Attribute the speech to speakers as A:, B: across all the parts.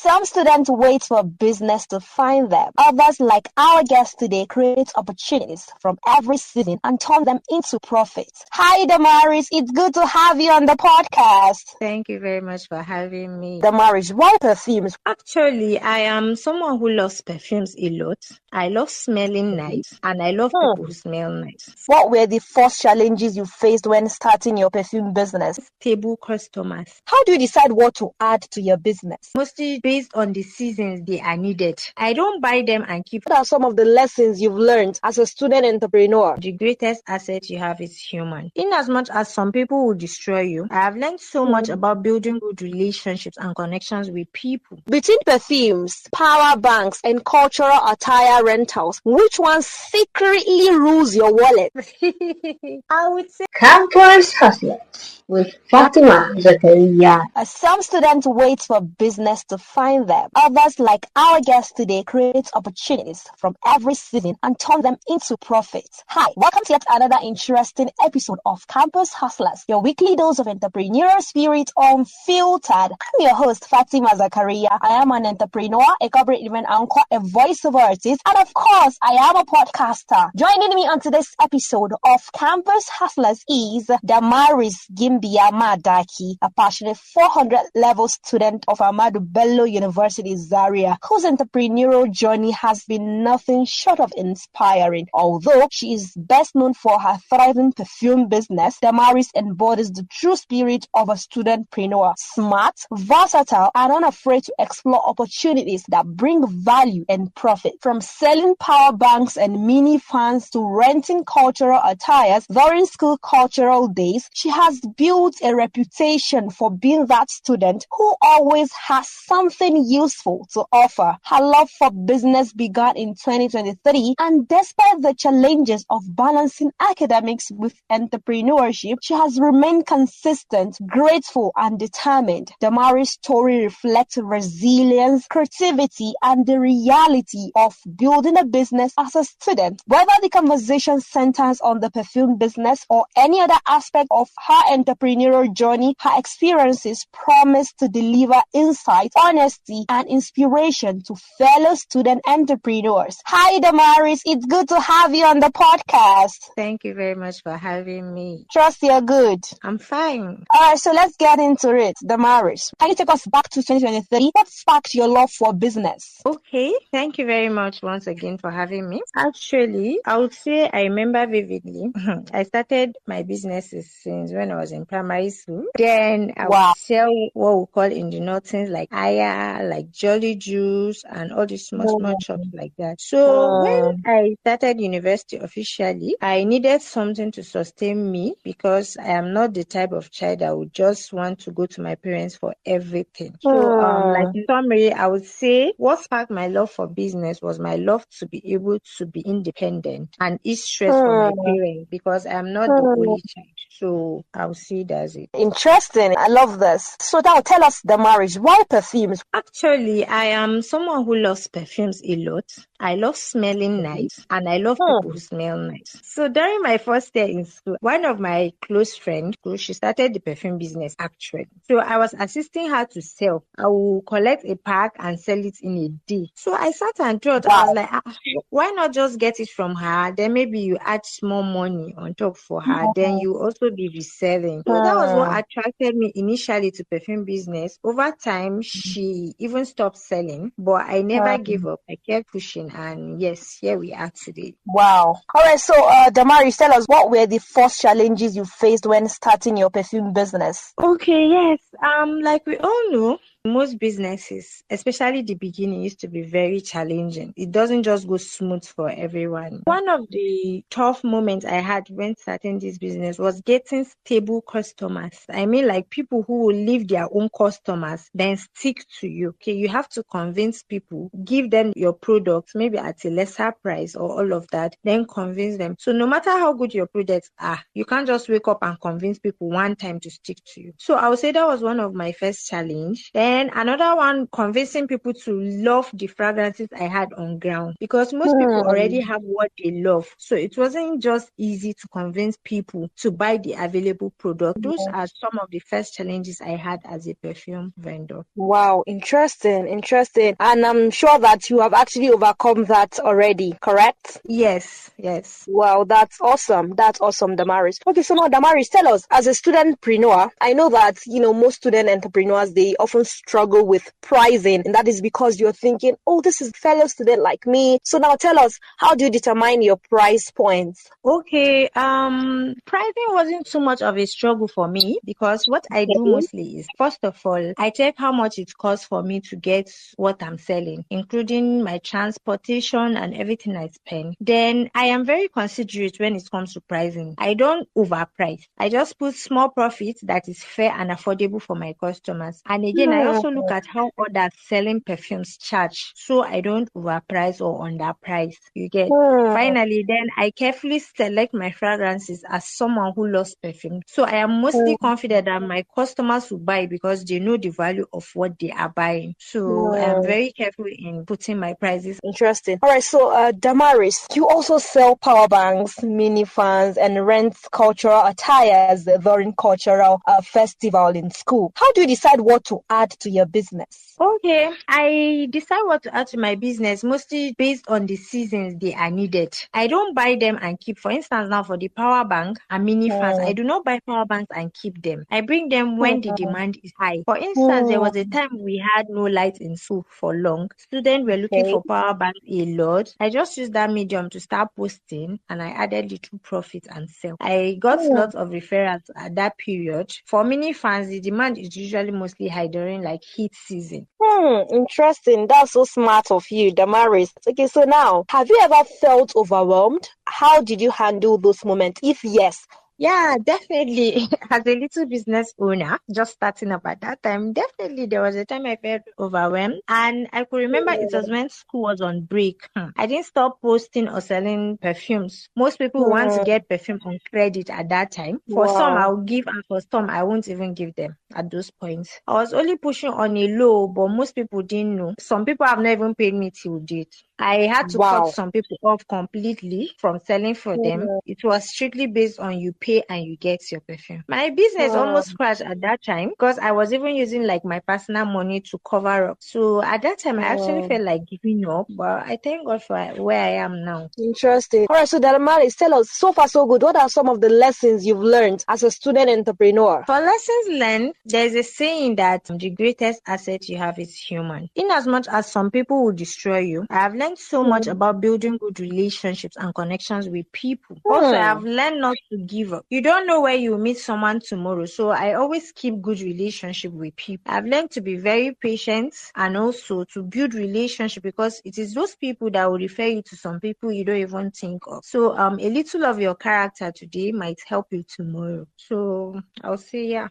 A: Some students wait for business to find them. Others, like our guest today, create opportunities from every season and turn them into profits. Hi, Damaris. It's good to have you on the podcast.
B: Thank you very much for having me.
A: Damaris, why perfumes?
B: Actually, I am someone who loves perfumes a lot. I love smelling nice and I love people who smell nice.
A: What were the first challenges you faced when starting your perfume business?
B: Stable customers.
A: How do you decide what to add to your business?
B: Mostly based on the seasons they are needed. I don't buy them and keep.
A: What are some of the lessons you've learned as a student entrepreneur?
B: The greatest asset you have is human. In as much as some people will destroy you, I have learned so much about building good relationships and connections with people.
A: Between perfumes, power banks, and cultural attire rentals, which one secretly rules your wallet?
B: I would say
C: Campus Hustlers with Fatima, Zakariyya.
A: Some students wait for business to find them. Others, like our guest today, create opportunities from every season and turn them into profits. Hi, welcome to yet another interesting episode of Campus Hustlers, your weekly dose of entrepreneurial spirit unfiltered. I'm your host, Fatima Zakariyya. I am an entrepreneur, a corporate event anchor, a voiceover artist, and of course, I am a podcaster. Joining me on today's episode of Campus Hustlers is Damaris Gimbiya Madaki, a passionate 400-level student of Ahmadu Bello University, Zakariyya, whose entrepreneurial journey has been nothing short of inspiring. Although she is best known for her thriving perfume business, Damaris embodies the true spirit of a studentpreneur, smart, versatile, and unafraid to explore opportunities that bring value and profit. From selling power banks and mini fans to renting cultural attires during school cultural days, she has built a reputation for being that student who always has something useful to offer. Her love for business began in 2023, and despite the challenges of balancing academics with entrepreneurship, she has remained consistent, grateful, and determined. Damaris' story reflects resilience, creativity, and the reality of building a business as a student. Whether the conversation centers on the perfume business or any other aspect of her entrepreneurial journey, her experiences promise to deliver insight, honesty, and inspiration to fellow student entrepreneurs. Hi, Damaris. It's good to have you on the podcast.
B: Thank you very much for having me.
A: Trust you're good.
B: I'm fine.
A: All right, so let's get into it. Damaris, can you take us back to 2023? What sparked your love for business?
B: Okay, thank you very much once again for having me. Actually, I would say I remember vividly. I started my businesses since when I was in primary school. Then I would sell what we call in the north things like aya, like jolly juice, and all these small shops like that. So when I started university officially, I needed something to sustain me because I am not the type of child that would just want to go to my parents for everything. So like in summary, I would say what sparked my love for business was my love to be able to be independent and ease stress from my parents because I am not the only child. So I would say that's it.
A: Interesting. I love this. So now tell us, Damaris, why perfumes?
B: Actually, I am someone who loves perfumes a lot. I love smelling nice and I love people who smell nice. So during my first year in school, one of my close friends, she started the perfume business actually. So I was assisting her to sell. I will collect a pack and sell it in a day. So I sat and thought, I was like, why not just get it from her? Then maybe you add small money on top for her. Then you also be reselling. So that was what attracted me initially to perfume business. Over time, she even stopped selling, but I never gave up. I kept pushing, and yes, here we are today.
A: Wow. All right, so Damaris, tell us, what were the first challenges you faced when starting your perfume business?
B: Okay, yes. Like we all know, most businesses, especially the beginning, used to be very challenging. It doesn't just go smooth for everyone. One of the tough moments I had when starting this business was getting stable customers. I mean, like people who will leave their own customers, then stick to you. Okay, you have to convince people, give them your products, maybe at a lesser price or all of that, then convince them. So no matter how good your products are, you can't just wake up and convince people one time to stick to you. So I would say that was one of my first challenge. Then Then another one, convincing people to love the fragrances I had on ground, because most people already have what they love. So it wasn't just easy to convince people to buy the available product. Those are some of the first challenges I had as a perfume vendor.
A: Wow, interesting. And I'm sure that you have actually overcome that already, correct?
B: Yes.
A: Wow, that's awesome, Damaris. Okay, so now Damaris, tell us, as a studentpreneur, I know that, most student entrepreneurs, they often struggle with pricing, and that is because you're thinking, oh, this is a fellow student like me. So now tell us, how do you determine your price points?
B: Okay, pricing wasn't too much of a struggle for me, because what I do mostly is, first of all, I check how much it costs for me to get what I'm selling, including my transportation and everything I spend. Then I am very considerate when it comes to pricing. I don't overprice. I just put small profits that is fair and affordable for my customers. And again, I also look at how others selling perfumes charge, so I don't overprice or underprice. You get? Finally, then I carefully select my fragrances as someone who loves perfume. So I am mostly confident that my customers will buy because they know the value of what they are buying. So I am very careful in putting my prices.
A: Interesting. All right, so Damaris, you also sell power banks, mini fans, and rent cultural attires during cultural festival in school. How do you decide what to add to your business?
B: Okay, I decide what to add to my business mostly based on the seasons they are needed. I don't buy them and keep. For instance, now for the power bank and mini fans, I do not buy power banks and keep them. I bring them when the demand is high. For instance, there was a time we had no light in school for long. Students were looking for power banks a lot. I just used that medium to start posting, and I added little profit and sell. I got lots of referrals at that period. For mini fans, the demand is usually mostly high during like heat season.
A: Interesting. That's so smart of you, Damaris. Okay, so now, have you ever felt overwhelmed? How did you handle those moments? If yes,
B: yeah, definitely. As a little business owner, just starting up at that time, definitely there was a time I felt overwhelmed. And I could remember it was when school was on break. I didn't stop posting or selling perfumes. Most people want to get perfume on credit at that time. For some, I'll give, and for some, I won't even give them at those points. I was only pushing on a low, but most people didn't know. Some people have not even paid me till date. I had to cut some people off completely from selling for them. It was strictly based on you pay and you get your perfume. My business almost crashed at that time because I was even using like my personal money to cover up. So at that time, I actually felt like giving up, but I thank God for where I am now.
A: Interesting. All right, so Damaris, tell us, so far so good, what are some of the lessons you've learned as a student entrepreneur?
B: For lessons learned, there's a saying that the greatest asset you have is human. In as much as some people will destroy you, I have learned so much about building good relationships and connections with people. Also, I have learned not to give up. You don't know where you meet someone tomorrow, so I always keep good relationship with people. I've learned to be very patient and also to build relationship, because it is those people that will refer you to some people you don't even think of. So a little of your character today might help you tomorrow. So I'll say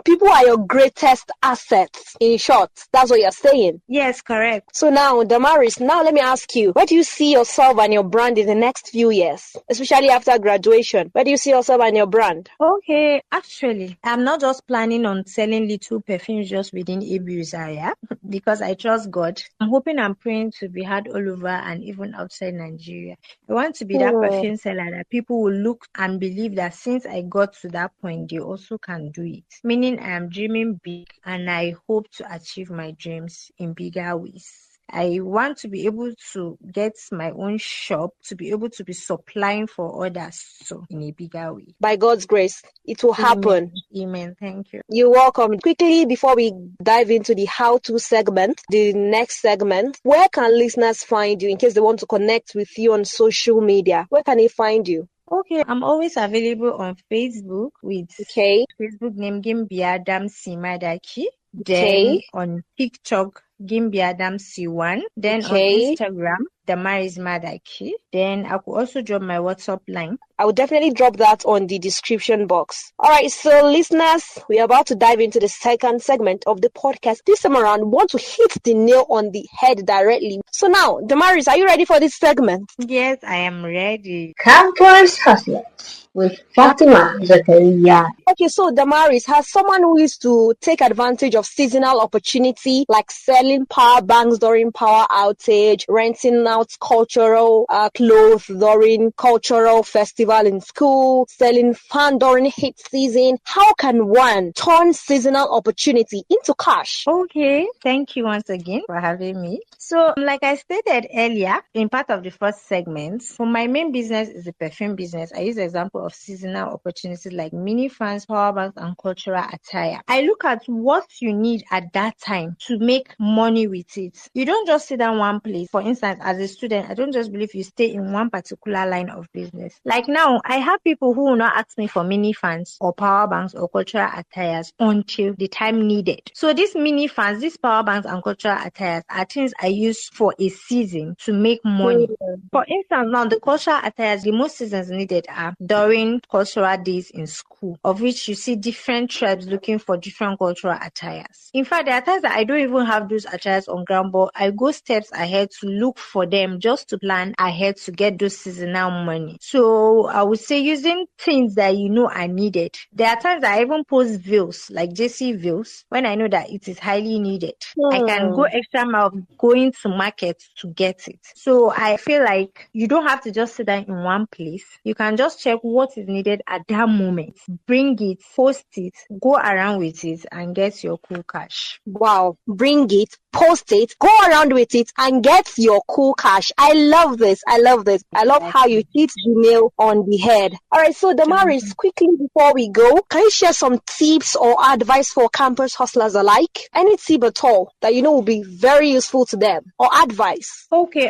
A: people are your greatest assets. In short, that's what you're saying.
B: Yes, correct.
A: So now, Damaris, now let me ask you, where do you see yourself and your brand in the next few years, especially after graduation? Where do you see yourself and your brand?
B: Okay, actually, I'm not just planning on selling little perfumes just within Abu's area because I trust God. I'm hoping and praying to be heard all over and even outside Nigeria. I want to be that perfume seller that people will look and believe that since I got to that point, they also can do it. Meaning I am dreaming big and I hope to achieve my dreams in bigger ways. I want to be able to get my own shop, to be able to be supplying for others, so in a bigger way.
A: By God's grace, it will happen.
B: Amen. Thank you.
A: You're welcome. Quickly, before we dive into the how-to segment, the next segment, where can listeners find you in case they want to connect with you on social media? Where can they find you?
B: Okay, I'm always available on Facebook with Facebook name Gimbiya Madaki. Then on TikTok, Gimbiya Damsi 1. Then on
A: Okay.
B: Instagram, Damaris Madaki. Then I could also drop my WhatsApp line.
A: I will definitely drop that on the description box. All right, so listeners, we are about to dive into the second segment of the podcast. This time around, we want to hit the nail on the head directly. So now, Damaris, are you ready for this segment?
B: Yes, I am ready.
C: Campus Hustlers with Fatima, Zakariyya.
A: Okay, so Damaris, has someone who is to take advantage of seasonal opportunity like selling power banks during power outage, renting out cultural clothes during cultural festival in school, selling fan during heat season. How can one turn seasonal opportunity into cash?
B: Okay, thank you once again for having me. So, like I stated earlier in part of the first segment, for my main business is the perfume business. I use the example of seasonal opportunities like mini fans, power banks, and cultural attire. I look at what you need at that time to make money with it. You don't just sit down one place. For instance, as a student, I don't just believe you stay in one particular line of business. Like now, I have people who will not ask me for mini fans or power banks or cultural attires until the time needed. So these mini fans, these power banks and cultural attires are things I use for a season to make money. For instance, now the cultural attires, the most seasons needed are during cultural days in school, of which you see different tribes looking for different cultural attires. In fact, there are times that I don't even have those attires on ground, but I go steps ahead to look for them just to plan ahead to get those seasonal money. So I would say using things that you know are needed. There are times that I even post veils, like JC veils, when I know that it is highly needed. I can go extra mile going to market to get it. So I feel like you don't have to just sit down in one place. You can just check what is needed at that moment, bring it, post it, go around with it, and get your cool cash.
A: Wow, bring it, post it, go around with it, and get your cool cash. I love this. I love this. I love how you hit the nail on the head. All right, so Damaris, quickly before we go, can you share some tips or advice for campus hustlers alike? Any tip at all that you know will be very useful to them, or advice?
B: Okay,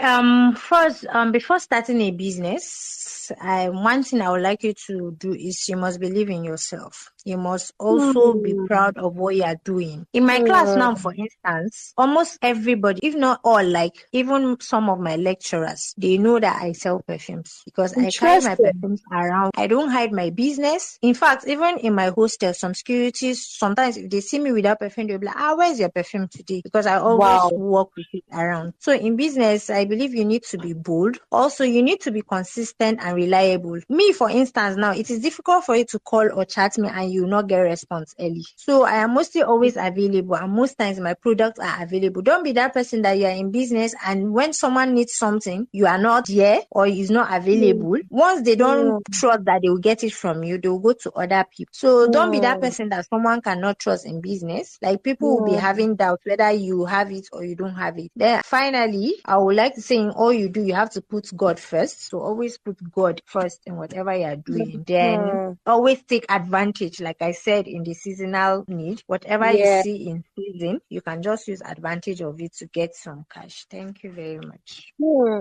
B: first, before starting a business, one thing I would like you to do is you must believe in yourself. You must also be proud of what you are doing. In my class now, for instance, almost everybody, if not all, like even some of my lecturers, they know that I sell perfumes because I carry my perfumes around. I don't hide my business. In fact, even in my hostel, some securities, sometimes if they see me without perfume, they'll be like, where's your perfume today? Because I always walk with it around. So in business, I believe you need to be bold. Also, you need to be consistent and reliable. Me, for instance, now, it is difficult for you to call or chat me and you will not get a response early. So I am mostly always available, and most times my products are available. Don't be that person that you are in business and when someone needs something, you are not there or is not available. Once they don't trust that they will get it from you, they will go to other people. So don't be that person that someone cannot trust in business. Like people will be having doubts whether you have it or you don't have it. Then finally, I would like to say in all you do, you have to put God first. So always put God first in whatever you are doing. Then always take advantage. Like I said, in the seasonal need, whatever you see in season, you can just use advantage of it to get some cash. Thank you very much.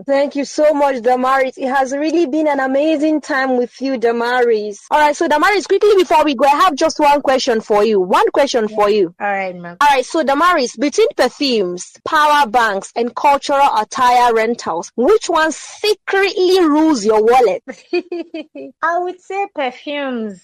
A: Thank you so much, Damaris. It has really been an amazing time with you, Damaris. All right, so Damaris, quickly before we go, I have just one question for you. For you.
B: All right, ma'am.
A: All right, so Damaris, between perfumes, power banks, and cultural attire rentals, which one secretly rules your wallet?
B: I would say perfumes.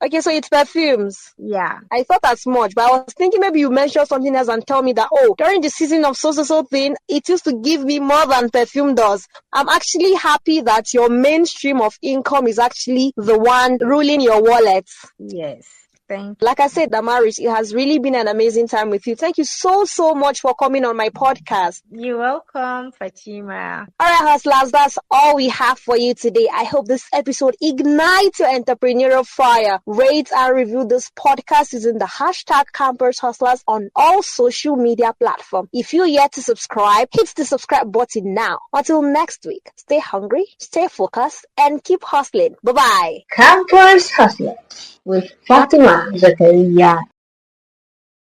A: Okay, so it's perfumes.
B: Yeah.
A: I thought as much, but I was thinking maybe you mentioned something else and tell me that, during the season of so thing, it used to give me more than perfume does. I'm actually happy that your mainstream of income is actually the one ruling your wallet.
B: Yes. Thank
A: you. Like I said, Damaris, it has really been an amazing time with you. Thank you so much for coming on my podcast.
B: You're welcome, Fatima.
A: All right, hustlers, that's all we have for you today. I hope this episode ignites your entrepreneurial fire. Rate and review this podcast using the hashtag Campus Hustlers on all social media platforms. If you're yet to subscribe, hit the subscribe button now. Until next week, stay hungry, stay focused, and keep hustling. Bye-bye.
C: Campus Hustlers with Fatima, Zakariyya.